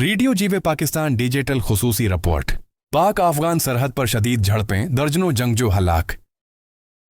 Radio जीवे Pakistan digital खुसूसी report. पाक अफगान सरहद पर शदीद झड़पें, दर्जनों जंगजू हलाक।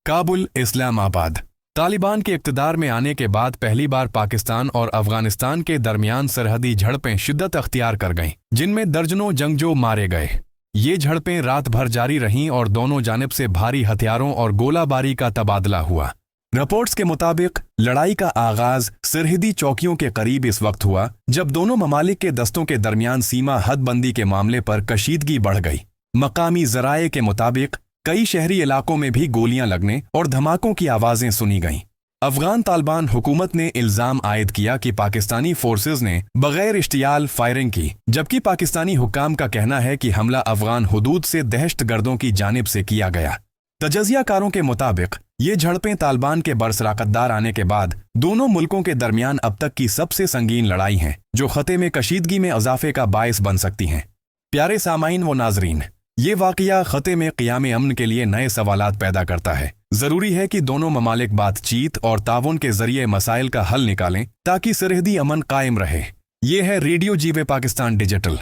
काबुल, इस्लामाबाद। तालिबान के इक़्तिदार में आने के बाद पहली बार पाकिस्तान और अफगानिस्तान के दरमियान सरहदी झड़पें शिद्दत अख्तियार कर गईं, जिनमें दर्जनों जंगजू मारे गए। ये झड़पें रात भर जारी रहीं और दोनों जानिब से भारी हथियारों और गोलाबारी का तबादला हुआ। रिपोर्ट्स के मुताबिक लड़ाई का आगाज सरहदी चौकियों के करीब इस वक्त हुआ जब दोनों ममालिक के दस्तों के दरमियान सीमा हदबंदी के मामले पर कशीदगी बढ़ गई। मकामी ज़राए के मुताबिक कई शहरी इलाकों में भी गोलियां लगने और धमाकों की आवाज़ें सुनी गईं। अफगान तालिबान हुकूमत ने इल्ज़ाम आयद किया कि पाकिस्तानी फोर्सेज ने बगैर इश्तियाल फायरिंग की, जबकि पाकिस्तानी हुक्काम का कहना है कि हमला अफगान हुदूद से दहशतगर्दों की जानिब से किया गया। तजज़ियाकारों के मुताबिक ये झड़पें तालिबान के बरसराकतदार आने के बाद दोनों मुल्कों के दरमियान अब तक की सबसे संगीन लड़ाई हैं, जो खते में कशीदगी में इजाफे का बायस बन सकती हैं। प्यारे सामाईन व नाजरीन, ये वाक़या खते में क़ियाम अमन के लिए नए सवालात पैदा करता है। ज़रूरी है कि दोनों ममालिक बातचीत और ताउन के ज़रिए मसाइल का हल निकालें ताकि सरहदी अमन कायम रहे। ये है रेडियो जीवे पाकिस्तान डिजिटल।